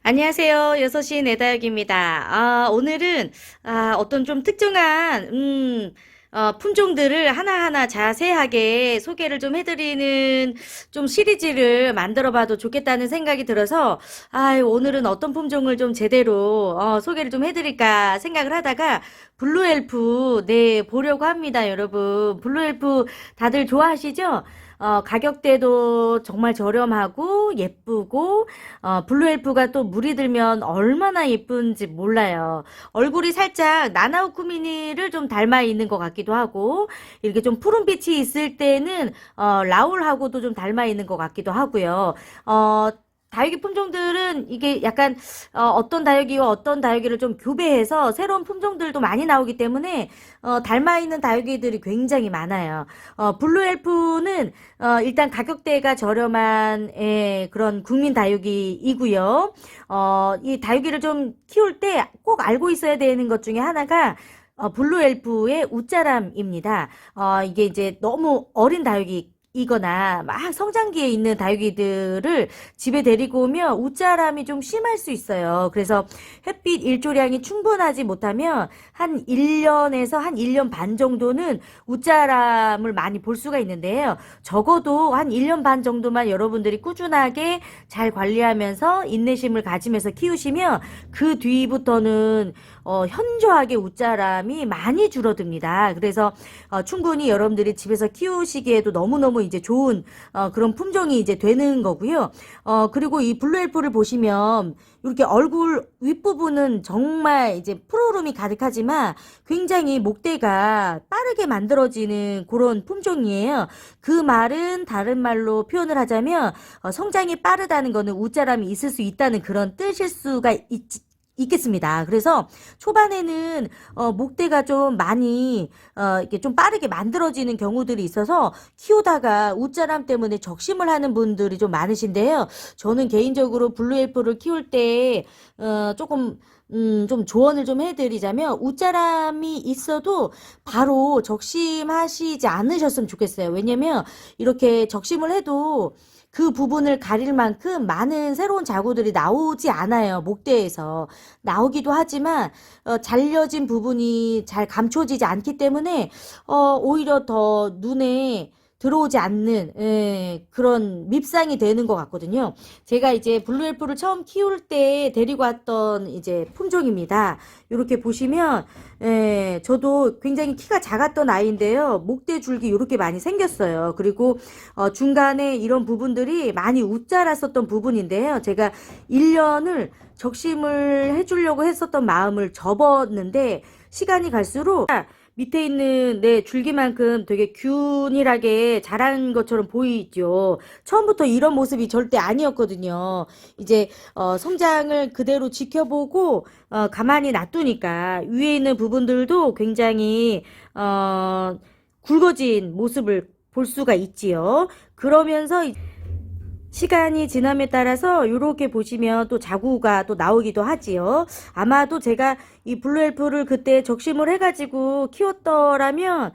안녕하세요. 6시 내다육입니다. 오늘은, 어떤 좀 특정한, 품종들을 하나하나 자세하게 소개를 좀 해드리는 좀 시리즈를 만들어 봐도 좋겠다는 생각이 들어서, 오늘은 어떤 품종을 좀 제대로, 소개를 좀 해드릴까 생각을 하다가, 블루엘프, 네, 보려고 합니다, 여러분. 블루엘프 다들 좋아하시죠? 가격대도 정말 저렴하고 예쁘고 블루엘프가 또 물이 들면 얼마나 예쁜지 몰라요. 얼굴이 살짝 나나우쿠미니를 좀 닮아 있는 것 같기도 하고 이렇게 좀 푸른빛이 있을 때는 라울하고도 좀 닮아 있는 것 같기도 하고요. 다육이 품종들은 이게 약간 어떤 다육이와 어떤 다육이를 좀 교배해서 새로운 품종들도 많이 나오기 때문에 닮아 있는 다육이들이 굉장히 많아요. 블루엘프는 일단 가격대가 저렴한 그런 국민 다육이이고요. 이 다육이를 좀 키울 때 꼭 알고 있어야 되는 것 중에 하나가 블루엘프의 웃자람입니다. 이게 이제 너무 어린 다육이 이거나 막 성장기에 있는 다육이들을 집에 데리고 오면 웃자람이 좀 심할 수 있어요. 그래서 햇빛 일조량이 충분하지 못하면 한 1년에서 한 1년 반 정도는 웃자람을 많이 볼 수가 있는데요. 적어도 한 1년 반 정도만 여러분들이 꾸준하게 잘 관리하면서 인내심을 가지면서 키우시면 그 뒤부터는 현저하게 웃자람이 많이 줄어듭니다. 그래서 충분히 여러분들이 집에서 키우시기에도 너무너무 이제 좋은 그런 품종이 이제 되는 거고요. 그리고 이 블루엘프를 보시면 이렇게 얼굴 윗부분은 정말 이제 푸르름이 가득하지만 굉장히 목대가 빠르게 만들어지는 그런 품종이에요. 그 말은 다른 말로 표현을 하자면 성장이 빠르다는 거는 웃자람이 있을 수 있다는 그런 뜻일 수가 있겠습니다. 그래서 초반에는 목대가 좀 많이 이렇게 좀 빠르게 만들어지는 경우들이 있어서 키우다가 웃자람 때문에 적심을 하는 분들이 좀 많으신데요. 저는 개인적으로 블루엘프를 키울 때 조금 좀 조언을 좀 해드리자면 웃자람이 있어도 바로 적심하시지 않으셨으면 좋겠어요. 왜냐면 이렇게 적심을 해도 그 부분을 가릴 만큼 많은 새로운 자구들이 나오지 않아요. 목대에서. 나오기도 하지만 잘려진 부분이 잘 감춰지지 않기 때문에 오히려 더 눈에 들어오지 않는 그런 밉상이 되는 것 같거든요. 제가 이제 블루엘프를 처음 키울 때 데리고 왔던 이제 품종입니다. 이렇게 보시면 저도 굉장히 키가 작았던 아이인데요. 목대 줄기 이렇게 많이 생겼어요. 그리고 중간에 이런 부분들이 많이 웃자랐었던 부분인데요. 제가 1년을 적심을 해주려고 했었던 마음을 접었는데 시간이 갈수록 밑에 있는 줄기만큼 되게 균일하게 자란 것처럼 보이죠. 처음부터 이런 모습이 절대 아니었거든요. 이제 성장을 그대로 지켜보고 가만히 놔두니까 위에 있는 부분들도 굉장히 굵어진 모습을 볼 수가 있지요. 그러면서 시간이 지남에 따라서 이렇게 보시면 또 자구가 또 나오기도 하지요. 아마도 제가 이 블루엘프를 그때 적심을 해가지고 키웠더라면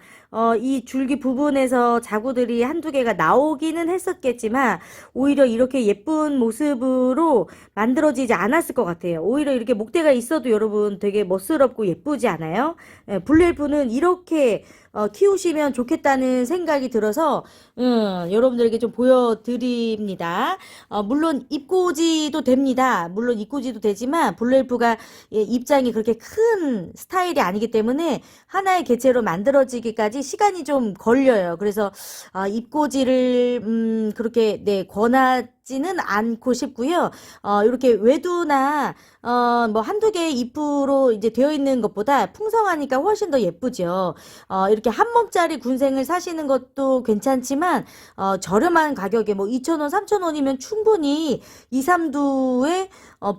이 줄기 부분에서 자구들이 한두 개가 나오기는 했었겠지만 오히려 이렇게 예쁜 모습으로 만들어지지 않았을 것 같아요. 오히려 이렇게 목대가 있어도 여러분 되게 멋스럽고 예쁘지 않아요? 블루엘프는 이렇게 키우시면 좋겠다는 생각이 들어서 여러분들에게 좀 보여드립니다. 물론 입고지도 됩니다. 물론 입고지도 되지만 블루엘프가 입장이 그렇게 큰 스타일이 아니기 때문에 하나의 개체로 만들어지기까지 시간이 좀 걸려요. 그래서 입고지를 그렇게 권하지는 않고 싶고요. 이렇게 외두나 뭐 한두 개의 잎으로 이제 되어 있는 것보다 풍성하니까 훨씬 더 예쁘죠. 이렇게 한 뼘짜리 군생을 사시는 것도 괜찮지만 저렴한 가격에 뭐 2,000원, 3,000원이면 충분히 2, 3두의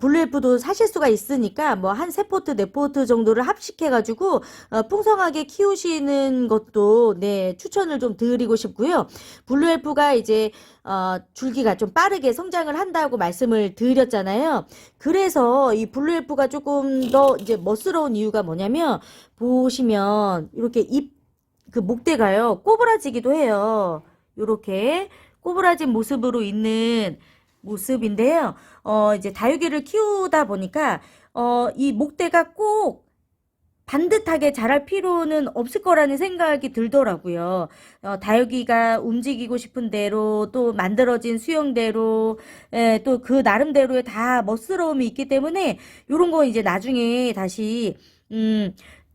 블루엘프도 사실 수가 있으니까 뭐 한 3포트, 4포트 정도를 합식해가지고 풍성하게 키우시는 것도 추천을 좀 드리고 싶고요. 블루엘프가 이제 줄기가 좀 빠르게 성장을 한다고 말씀을 드렸잖아요. 그래서 이 블루엘프가 조금 더 이제 멋스러운 이유가 뭐냐면 보시면 이렇게 그 목대가요 꼬부라지기도 해요. 요렇게 꼬부라진 모습으로 있는 모습인데요. 이제 다육이를 키우다 보니까, 이 목대가 꼭 반듯하게 자랄 필요는 없을 거라는 생각이 들더라고요. 다육이가 움직이고 싶은 대로 또 만들어진 수영대로 또 그 나름대로의 다 멋스러움이 있기 때문에 요런 거 이제 나중에 다시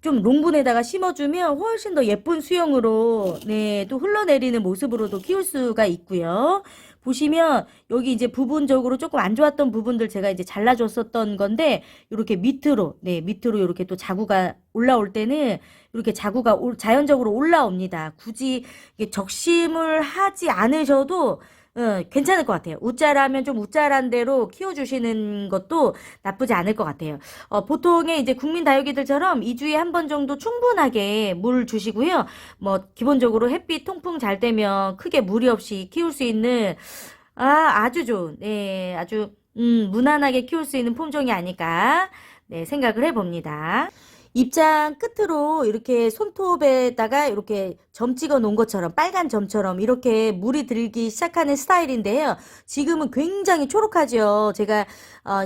좀 롱분에다가 심어주면 훨씬 더 예쁜 수영으로 네, 또 흘러내리는 모습으로도 키울 수가 있고요. 보시면 여기 이제 부분적으로 조금 안 좋았던 부분들 제가 이제 잘라줬었던 건데 이렇게 밑으로 네 밑으로 이렇게 또 자구가 올라올 때는 이렇게 자구가 자연적으로 올라옵니다. 굳이 이게 적심을 하지 않으셔도 괜찮을 것 같아요. 웃자라면 좀 웃자란 대로 키워주시는 것도 나쁘지 않을 것 같아요. 보통의 이제 국민 다육이들처럼 2주에 한 번 정도 충분하게 물 주시고요. 뭐 기본적으로 햇빛 통풍 잘 되면 크게 무리 없이 키울 수 있는 아주 좋은 네 아주 무난하게 키울 수 있는 품종이 아닐까 네 생각을 해봅니다. 입장 끝으로 이렇게 손톱에다가 이렇게 점 찍어 놓은 것처럼 빨간 점처럼 이렇게 물이 들기 시작하는 스타일인데요. 지금은 굉장히 초록하죠. 제가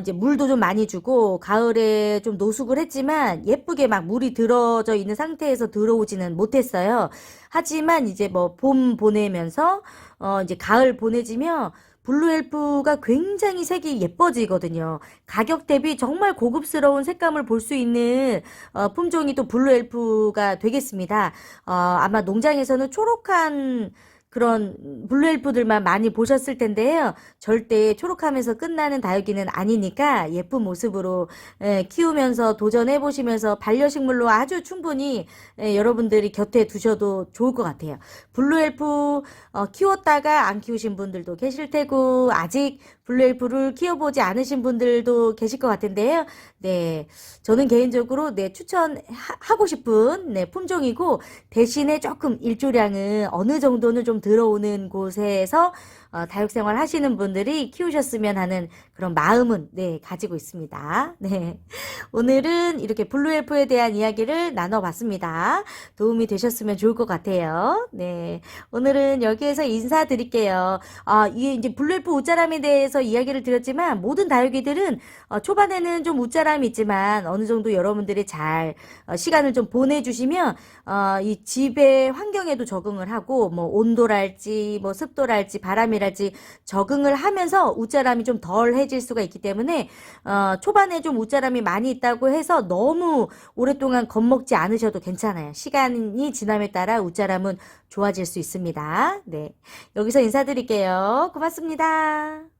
이제 물도 좀 많이 주고 가을에 좀 노숙을 했지만 예쁘게 막 물이 들어져 있는 상태에서 들어오지는 못했어요. 하지만 이제 뭐 봄 보내면서 이제 가을 보내지면 블루엘프가 굉장히 색이 예뻐지거든요. 가격 대비 정말 고급스러운 색감을 볼 수 있는 품종이 또 블루엘프가 되겠습니다. 아마 농장에서는 초록한 그런 블루엘프들만 많이 보셨을 텐데요. 절대 초록하면서 끝나는 다육이는 아니니까 예쁜 모습으로 키우면서 도전해 보시면서 반려식물로 아주 충분히 여러분들이 곁에 두셔도 좋을 것 같아요. 블루엘프 키웠다가 안 키우신 분들도 계실 테고 아직 블루엘프를 키워보지 않으신 분들도 계실 것 같은데요. 네, 저는 개인적으로 네, 추천하고 싶은 네, 품종이고 대신에 조금 일조량은 어느 정도는 좀 들어오는 곳에서 다육생활 하시는 분들이 키우셨으면 하는 그런 마음은 네, 가지고 있습니다. 네. 오늘은 이렇게 블루엘프에 대한 이야기를 나눠봤습니다. 도움이 되셨으면 좋을 것 같아요. 네. 오늘은 여기에서 인사드릴게요. 이게 이제 블루엘프 웃자람에 대해서 이야기를 드렸지만 모든 다육이들은 초반에는 좀 웃자람이 있지만 어느 정도 여러분들이 잘 시간을 좀 보내주시면 이 집의 환경에도 적응을 하고 뭐 온도랄지 뭐 습도랄지 바람이랄지 적응을 하면서 웃자람이 좀 덜해질 수가 있기 때문에 초반에 좀 웃자람이 많이 있다고 해서 너무 오랫동안 겁먹지 않으셔도 괜찮아요. 시간이 지남에 따라 웃자람은 좋아질 수 있습니다. 네, 여기서 인사드릴게요. 고맙습니다.